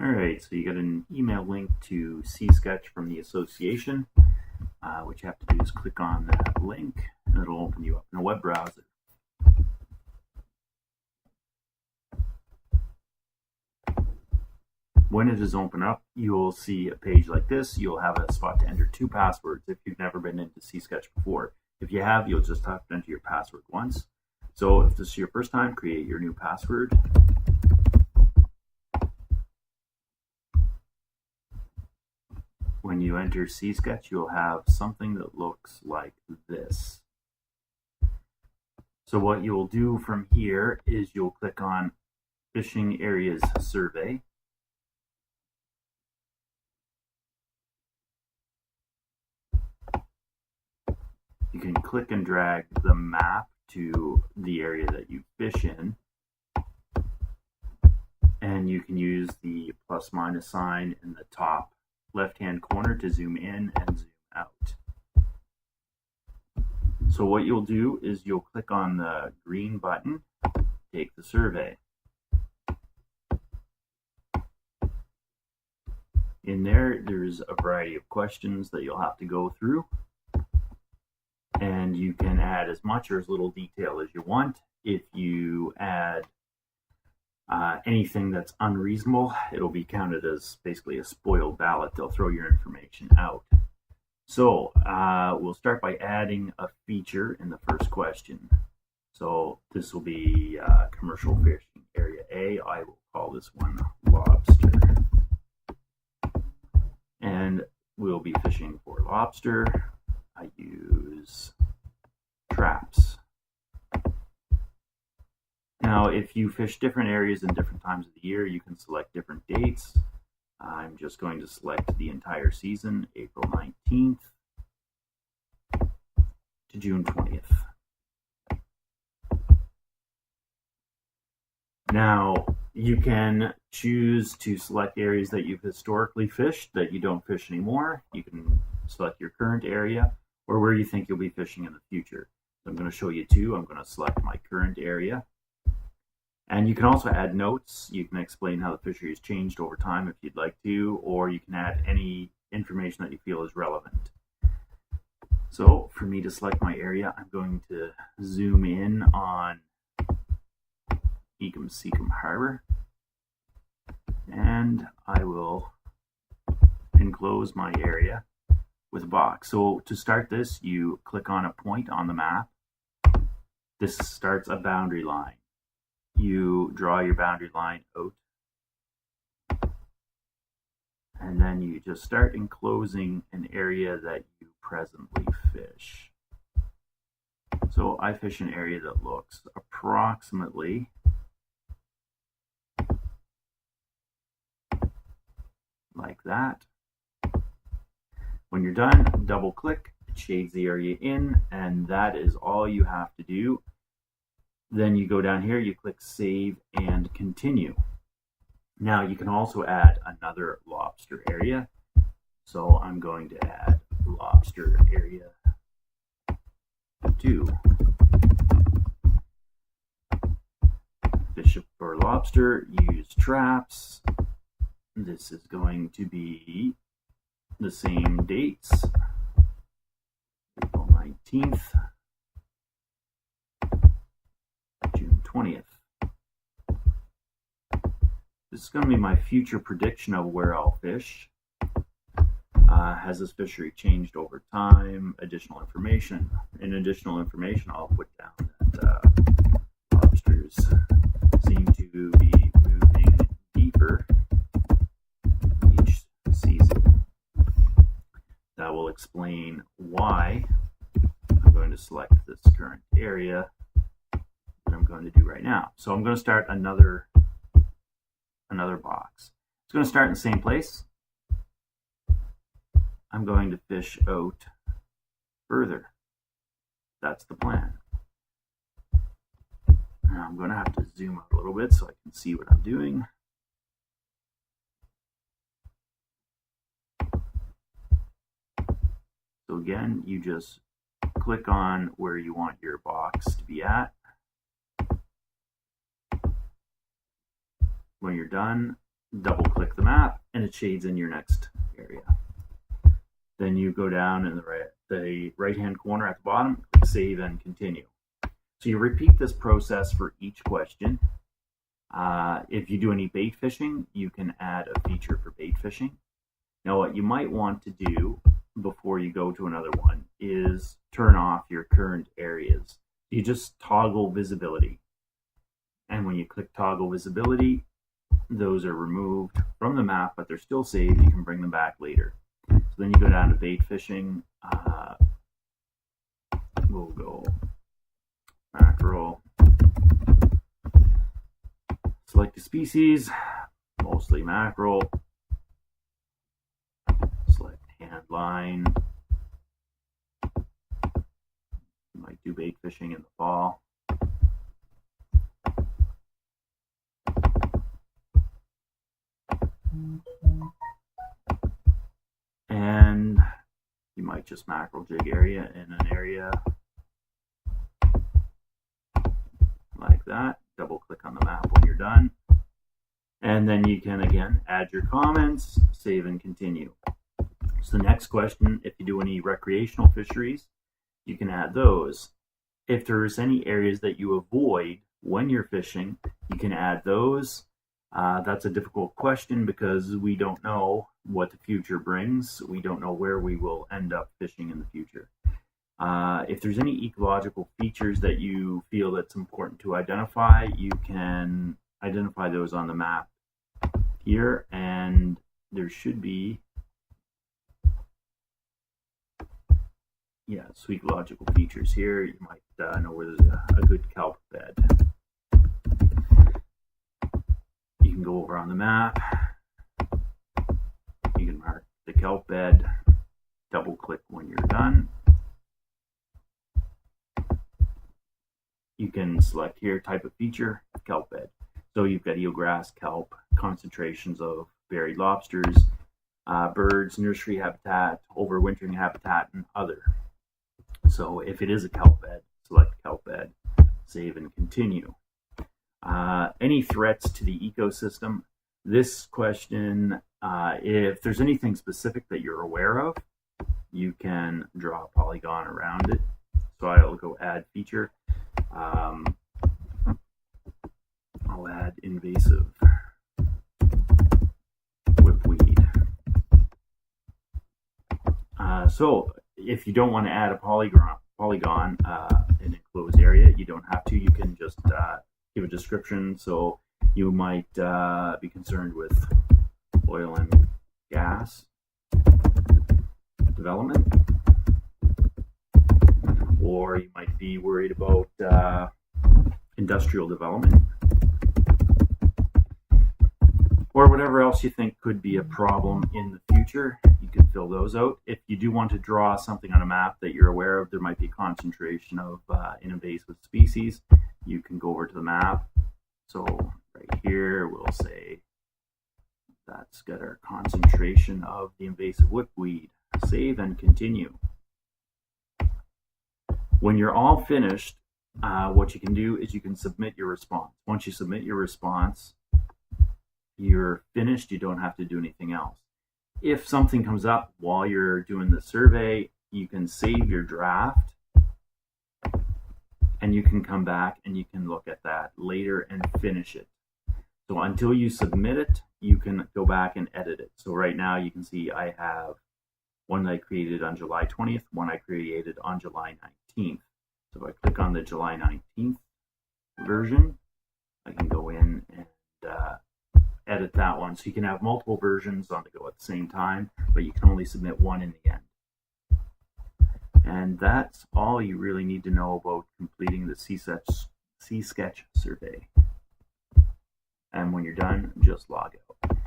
All right, so you get an email link to Seasketch from the association. What you have to do is click on that link and it'll open you up in a web browser. When it is open up, you'll see a page like this. You'll have a spot to enter 2 passwords if you've never been into Seasketch before. If you have, you'll just have to enter your password once. So if this is your first time, create your new password. When you enter Seasketch, you'll have something that looks like this. So what you'll do from here is you'll click on Fishing Areas Survey. You can click and drag the map to the area that you fish in. And you can use the plus minus sign in the top left-hand corner to zoom in and zoom out. So what you'll do is you'll click on the green button, take the survey. In there's a variety of questions that you'll have to go through. And you can add as much or as little detail as you want. If you add anything that's unreasonable, it'll be counted as basically a spoiled ballot. They'll throw your information out. So we'll start by adding a feature in the first question. So this will be commercial fishing area A. I will call this one lobster. And we'll be fishing for lobster. I use traps. Now, if you fish different areas in different times of the year, you can select different dates. I'm just going to select the entire season, April 19th to June 20th. Now, you can choose to select areas that you've historically fished that you don't fish anymore. You can select your current area or where you think you'll be fishing in the future. So I'm going to show you 2. I'm going to select my current area. And you can also add notes. You can explain how the fishery has changed over time if you'd like to, or you can add any information that you feel is relevant. So for me to select my area, I'm going to zoom in on Seasketch Harbor, and I will enclose my area with a box. So to start this, you click on a point on the map. This starts a boundary line. You draw your boundary line out, and then you just start enclosing an area that you presently fish. So I fish an area that looks approximately like that. When you're done, double click, it shades the area in, and that is all you have to do. Then you go down here, you click save and continue. Now you can also add another lobster area. So I'm going to add lobster area 2. Fish for lobster, use traps. This is going to be the same dates, April 19th, June 20th. This is going to be my future prediction of where I'll fish. Has this fishery changed over time? Additional information. In additional information, I'll put down that lobsters seem to be moving deeper each season. That will explain why I'm going to select this current area that I'm going to do right now. So I'm going to start another box. It's going to start in the same place. I'm going to fish out further. That's the plan. Now I'm going to have to zoom out a little bit so I can see what I'm doing. So again, you just click on where you want your box to be at. When you're done, double click the map, and it shades in your next area. Then you go down in the right hand corner at the bottom, click save and continue. So you repeat this process for each question. If you do any bait fishing, you can add a feature for bait fishing. Now what you might want to do before you go to another one is turn off your current areas. You just toggle visibility. And when you click toggle visibility, those are removed from the map, but they're still saved. You can bring them back later. So then you go down to bait fishing. We'll go mackerel. Select a species, mostly mackerel. Select hand line. You might do bait fishing in the fall. And you might just mackerel jig area in an area like that. Double click on the map when you're done. And then you can again add your comments, save and continue. So the next question, if you do any recreational fisheries, you can add those. If there's any areas that you avoid when you're fishing, you can add those. That's a difficult question because we don't know what the future brings. We don't know where we will end up fishing in the future. If there's any ecological features that you feel that's important to identify, you can identify those on the map here, and there should be so ecological features here. You might know where there's a good kelp bed. You can go over on the map. You can mark the kelp bed, double click when you're done. You can select here type of feature, kelp bed. So you've got eelgrass, kelp, concentrations of buried lobsters, birds, nursery habitat, overwintering habitat, and other. So if it is a kelp bed, select kelp bed, save and continue. Any threats to the ecosystem? This question, if there's anything specific that you're aware of, you can draw a polygon around it. So I'll go add feature. I'll add invasive whipweed. So if you don't want to add a polygon in enclosed area, you don't have to. You can just give a description. So you might be concerned with oil and gas development, or you might be worried about industrial development, or whatever else you think could be a problem in the future. You can fill those out. If you do want to draw something on a map that you're aware of, there might be a concentration of invasive species, you can go over to the map. So right here we'll say that's got our concentration of the invasive whipweed. Save and continue. When you're all finished, what you can do is you can submit your response. Once you submit your response, you're finished. You don't have to do anything else. If something comes up while you're doing the survey, you can save your draft and you can come back and you can look at that later and finish it. So until you submit it, you can go back and edit it. So right now you can see I have one that I created on July 20th, one I created on July 19th. So if I click on the July 19th version, I can go in and edit that one. So you can have multiple versions on the go at the same time, but you can only submit one in the end. And that's all you really need to know about completing the Seasketch survey. And when you're done, just log out.